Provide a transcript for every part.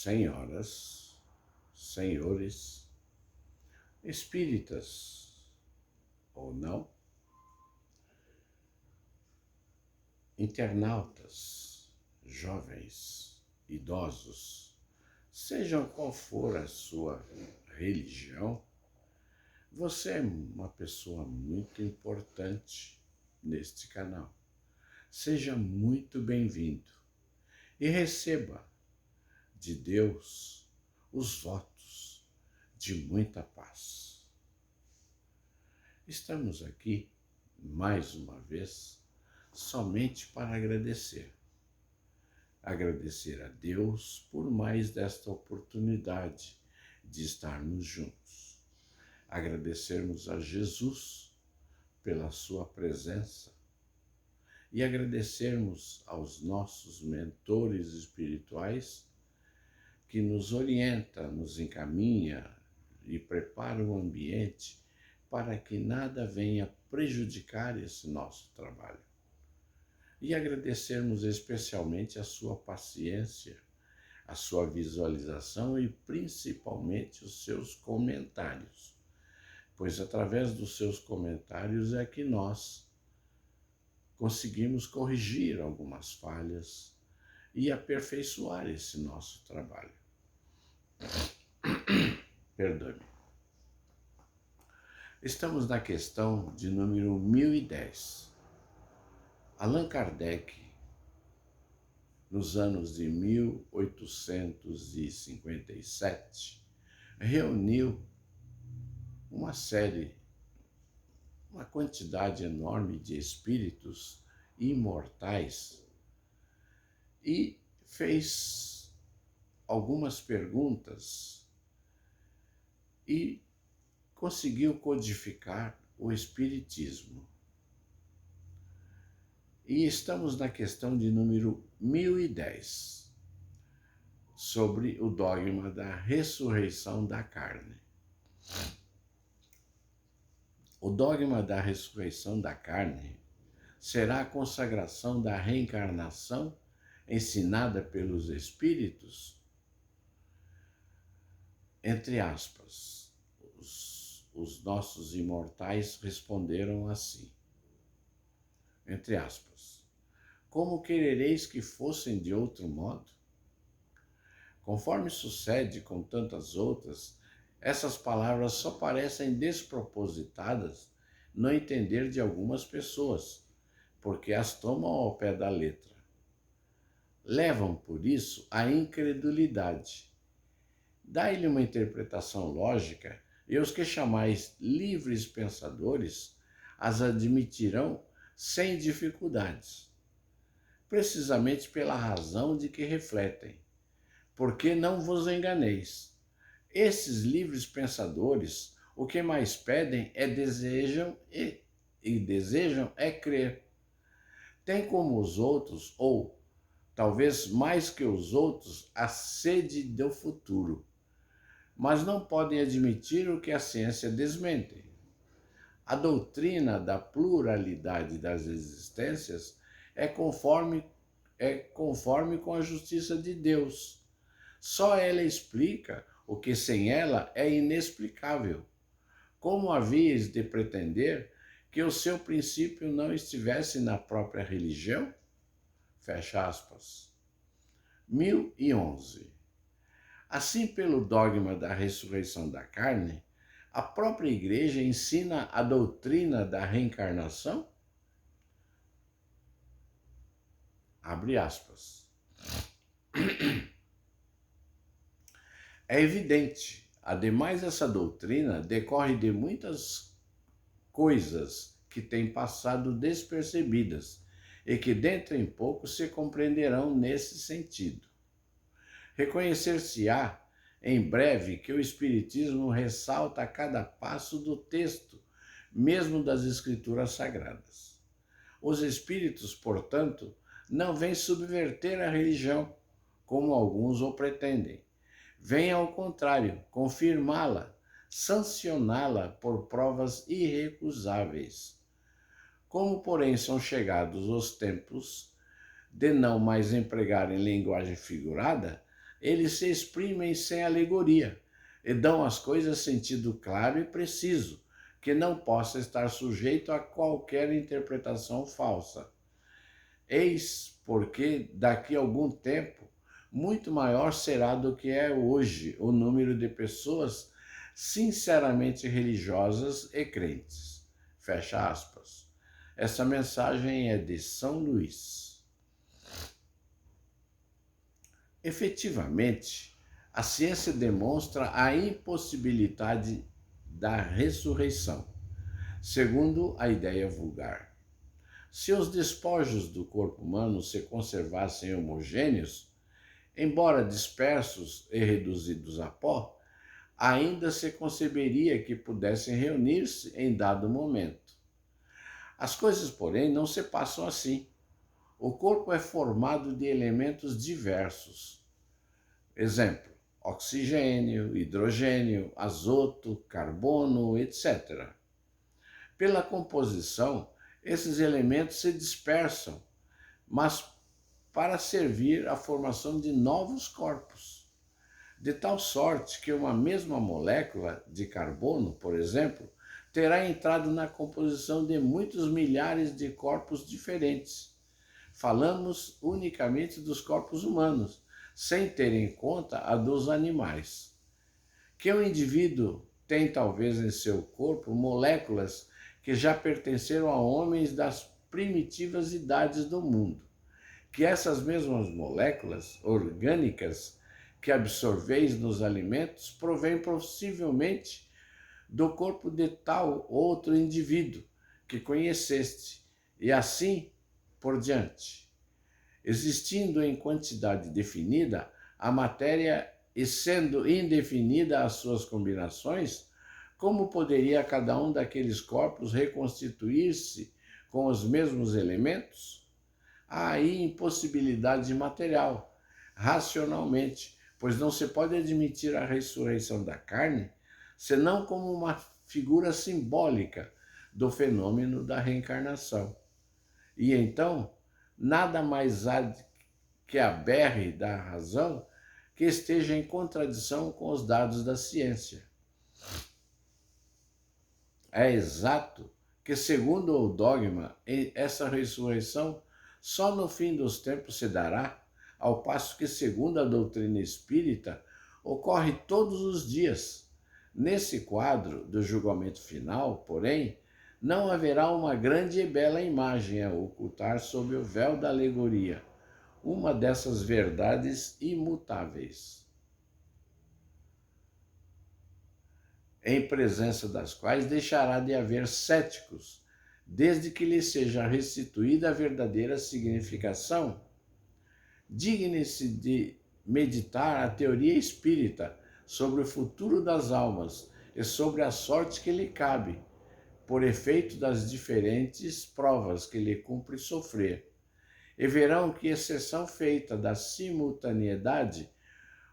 Senhoras, senhores, espíritas ou não, internautas, jovens, idosos, sejam qual for a sua religião, você é uma pessoa muito importante neste canal. Seja muito bem-vindo e receba de Deus os votos de muita paz. Estamos aqui, mais uma vez, somente para agradecer. Agradecer a Deus por mais desta oportunidade de estarmos juntos. Agradecermos a Jesus pela sua presença e agradecermos aos nossos mentores espirituais que nos orienta, nos encaminha e prepara o ambiente para que nada venha prejudicar esse nosso trabalho. E agradecermos especialmente a sua paciência, a sua visualização e principalmente os seus comentários, pois através dos seus comentários é que nós conseguimos corrigir algumas falhas e aperfeiçoar esse nosso trabalho. Perdoe-me. Estamos na questão de número 1010. Allan Kardec, nos anos de 1857, reuniu uma quantidade enorme de espíritos imortais e fez algumas perguntas e conseguiu codificar o Espiritismo. E estamos na questão de número 1010, sobre o dogma da ressurreição da carne. O dogma da ressurreição da carne será a consagração da reencarnação ensinada pelos espíritos? Entre aspas, os nossos imortais responderam assim, entre aspas, como querereis que fossem de outro modo? Conforme sucede com tantas outras, essas palavras só parecem despropositadas no entender de algumas pessoas, porque as tomam ao pé da letra. Levam, por isso, à incredulidade. Dai-lhe uma interpretação lógica e os que chamais livres pensadores as admitirão sem dificuldades, precisamente pela razão de que refletem. Porque não vos enganeis. Esses livres pensadores, o que mais pedem é desejam é crer. Tem como os outros, ou talvez mais que os outros, a sede do futuro, mas não podem admitir o que a ciência desmente. A doutrina da pluralidade das existências é conforme com a justiça de Deus. Só ela explica o que sem ela é inexplicável. Como havíeis de pretender que o seu princípio não estivesse na própria religião? Fecha aspas. 1011. Assim, pelo dogma da ressurreição da carne, a própria Igreja ensina a doutrina da reencarnação? Abre aspas. É evidente, ademais essa doutrina decorre de muitas coisas que têm passado despercebidas e que dentro em pouco se compreenderão nesse sentido. Reconhecer-se-á em breve que o Espiritismo ressalta a cada passo do texto, mesmo das Escrituras Sagradas. Os Espíritos, portanto, não vêm subverter a religião, como alguns o pretendem. Vêm, ao contrário, confirmá-la, sancioná-la por provas irrecusáveis. Como, porém, são chegados os tempos de não mais empregarem linguagem figurada, eles se exprimem sem alegoria e dão às coisas sentido claro e preciso, que não possa estar sujeito a qualquer interpretação falsa. Eis porque, daqui a algum tempo, muito maior será do que é hoje o número de pessoas sinceramente religiosas e crentes. Fecha aspas. Essa mensagem é de São Luís. Efetivamente, a ciência demonstra a impossibilidade da ressurreição, segundo a ideia vulgar. Se os despojos do corpo humano se conservassem homogêneos, embora dispersos e reduzidos a pó, ainda se conceberia que pudessem reunir-se em dado momento. As coisas, porém, não se passam assim. O corpo é formado de elementos diversos. Exemplo: oxigênio, hidrogênio, azoto, carbono, etc. Pela composição, esses elementos se dispersam, mas para servir à formação de novos corpos. De tal sorte que uma mesma molécula de carbono, por exemplo, terá entrado na composição de muitos milhares de corpos diferentes. Falamos unicamente dos corpos humanos, sem ter em conta a dos animais. Que o indivíduo tem talvez em seu corpo moléculas que já pertenceram a homens das primitivas idades do mundo. Que essas mesmas moléculas orgânicas que absorveis nos alimentos provêm possivelmente do corpo de tal outro indivíduo que conheceste, e assim por diante. Existindo em quantidade definida a matéria e sendo indefinida as suas combinações, como poderia cada um daqueles corpos reconstituir-se com os mesmos elementos? Há aí impossibilidade material, racionalmente, pois não se pode admitir a ressurreição da carne senão como uma figura simbólica do fenômeno da reencarnação. E então, nada mais há que aberre da razão que esteja em contradição com os dados da ciência. É exato que, segundo o dogma, essa ressurreição só no fim dos tempos se dará, ao passo que, segundo a doutrina espírita, ocorre todos os dias. Nesse quadro do julgamento final, porém, não haverá uma grande e bela imagem a ocultar sob o véu da alegoria, uma dessas verdades imutáveis, em presença das quais deixará de haver céticos, desde que lhe seja restituída a verdadeira significação. Digne-se de meditar a teoria espírita sobre o futuro das almas e sobre a sorte que lhe cabe, por efeito das diferentes provas que lhe cumpre sofrer. E verão que, exceção feita da simultaneidade,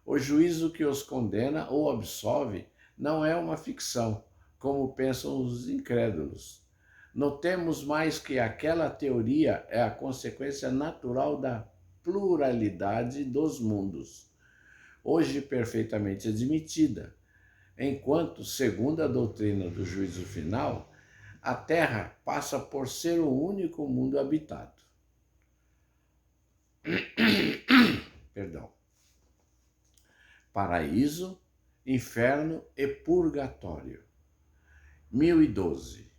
o juízo que os condena ou absolve não é uma ficção, como pensam os incrédulos. Notemos mais que aquela teoria é a consequência natural da pluralidade dos mundos, hoje perfeitamente admitida, enquanto, segundo a doutrina do juízo final, a Terra passa por ser o único mundo habitado. Perdão. Paraíso, inferno e purgatório. 1012.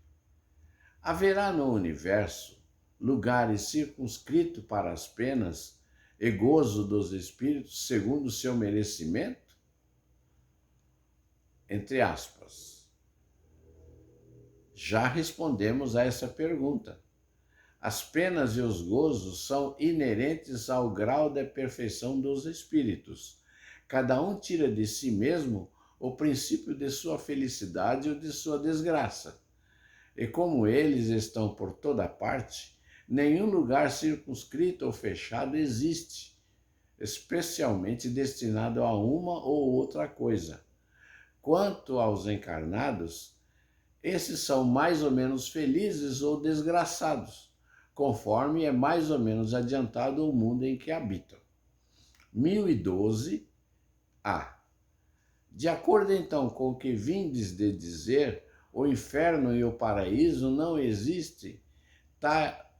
Haverá no universo lugares circunscritos para as penas e gozo dos espíritos segundo seu merecimento? Entre aspas. Já respondemos a essa pergunta. As penas e os gozos são inerentes ao grau da perfeição dos espíritos. Cada um tira de si mesmo o princípio de sua felicidade ou de sua desgraça. E como eles estão por toda parte, nenhum lugar circunscrito ou fechado existe, especialmente destinado a uma ou outra coisa. Quanto aos encarnados, esses são mais ou menos felizes ou desgraçados, conforme é mais ou menos adiantado o mundo em que habitam. 1012 A. De acordo então com o que vindes de dizer, o inferno e o paraíso não existem,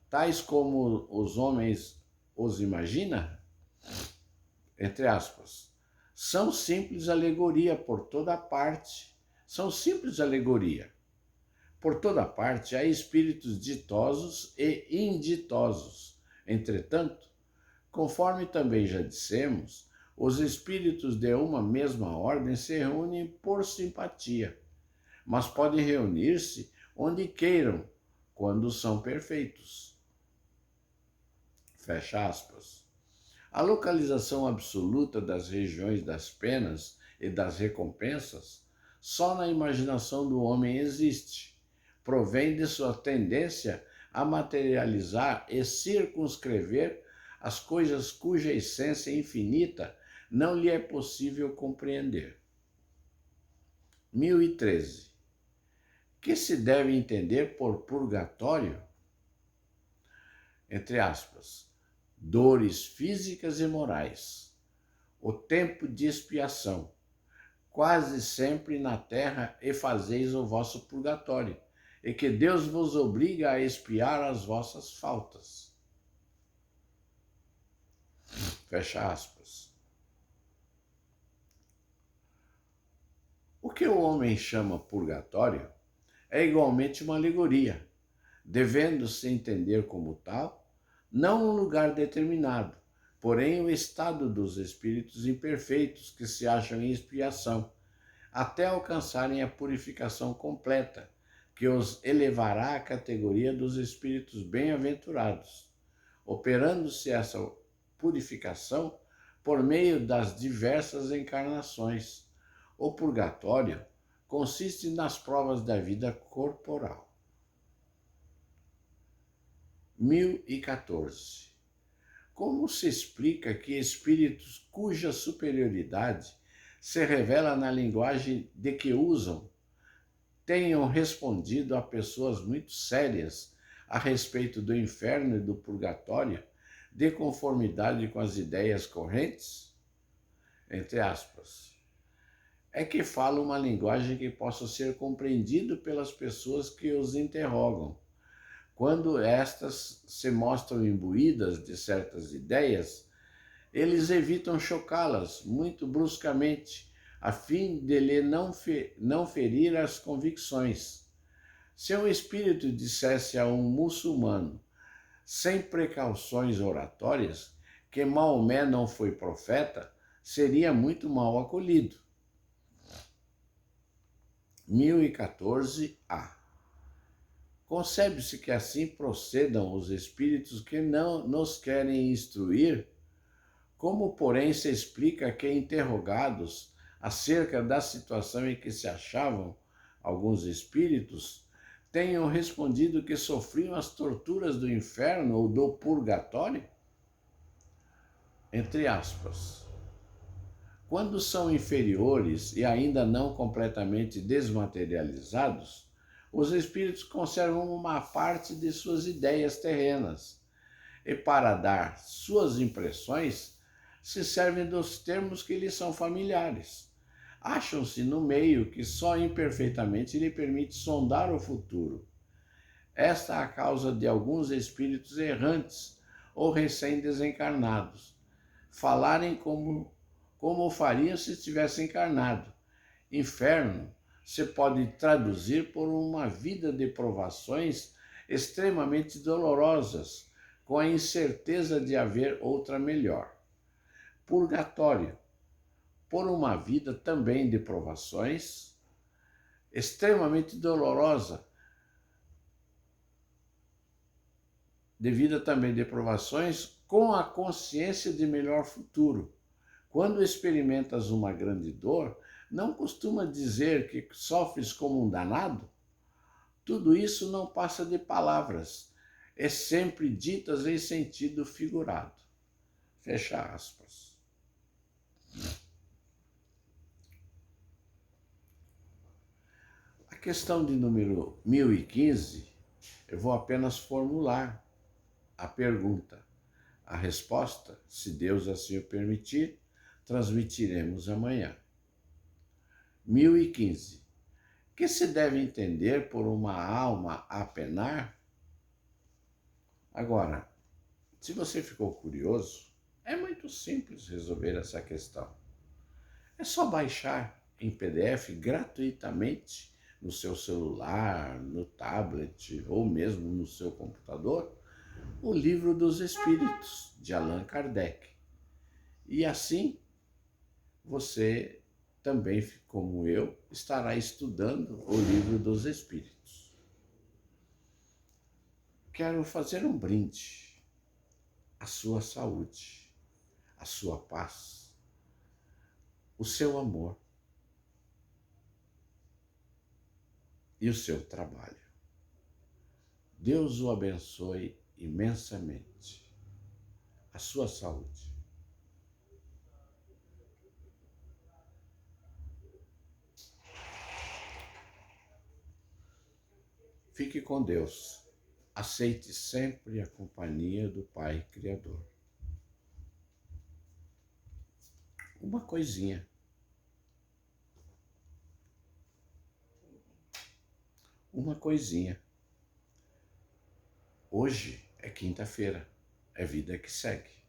tais como os homens os imaginam? Entre aspas. São simples alegoria por toda parte. São simples alegoria. Por toda parte há espíritos ditosos e inditosos. Entretanto, conforme também já dissemos, os espíritos de uma mesma ordem se reúnem por simpatia, mas podem reunir-se onde queiram, quando são perfeitos. Fecha aspas. A localização absoluta das regiões das penas e das recompensas só na imaginação do homem existe. Provém de sua tendência a materializar e circunscrever as coisas cuja essência infinita não lhe é possível compreender. 1013. Que se deve entender por purgatório? Entre aspas. Dores físicas e morais. O tempo de expiação. Quase sempre na terra e fazeis o vosso purgatório, e que Deus vos obriga a expiar as vossas faltas. Fecha aspas. O que o homem chama purgatório é igualmente uma alegoria, devendo-se entender como tal, não um lugar determinado, porém o estado dos espíritos imperfeitos que se acham em expiação, até alcançarem a purificação completa, que os elevará à categoria dos espíritos bem-aventurados, operando-se essa purificação por meio das diversas encarnações. O purgatório consiste nas provas da vida corporal. 1014. Como se explica que espíritos cuja superioridade se revela na linguagem de que usam tenham respondido a pessoas muito sérias a respeito do inferno e do purgatório, de conformidade com as ideias correntes? Entre aspas. É que falam uma linguagem que possa ser compreendida pelas pessoas que os interrogam. Quando estas se mostram imbuídas de certas ideias, eles evitam chocá-las muito bruscamente, a fim de lhe não ferir as convicções. Se um espírito dissesse a um muçulmano, sem precauções oratórias, que Maomé não foi profeta, seria muito mal acolhido. 1014a. Concebe-se que assim procedam os espíritos que não nos querem instruir? Como, porém, se explica que, interrogados acerca da situação em que se achavam alguns espíritos, tenham respondido que sofriam as torturas do inferno ou do purgatório? Entre aspas. Quando são inferiores e ainda não completamente desmaterializados, os espíritos conservam uma parte de suas ideias terrenas e, para dar suas impressões, se servem dos termos que lhes são familiares. Acham-se no meio que só imperfeitamente lhe permite sondar o futuro. Esta é a causa de alguns espíritos errantes ou recém-desencarnados falarem como fariam se estivesse encarnado. Inferno se pode traduzir por uma vida de provações extremamente dolorosas, com a incerteza de haver outra melhor. Purgatório, por uma vida também de provações, extremamente dolorosa, de vida também de provações, com a consciência de melhor futuro. Quando experimentas uma grande dor, não costuma dizer que sofres como um danado? Tudo isso não passa de palavras, é sempre ditas em sentido figurado. Fecha aspas. A questão de número 1015, eu vou apenas formular a pergunta. A resposta, se Deus assim o permitir, transmitiremos amanhã. 1015. Que se deve entender por uma alma a penar? Agora, se você ficou curioso, é muito simples resolver essa questão. É só baixar em PDF gratuitamente no seu celular, no tablet ou mesmo no seu computador o Livro dos Espíritos, de Allan Kardec. E assim você também, como eu, estará estudando o Livro dos Espíritos. Quero fazer um brinde à sua saúde, à sua paz, o seu amor e o seu trabalho. Deus o abençoe imensamente. A sua saúde. Fique com Deus. Aceite sempre a companhia do Pai Criador. Uma coisinha. Uma coisinha. Hoje é quinta-feira. É vida que segue.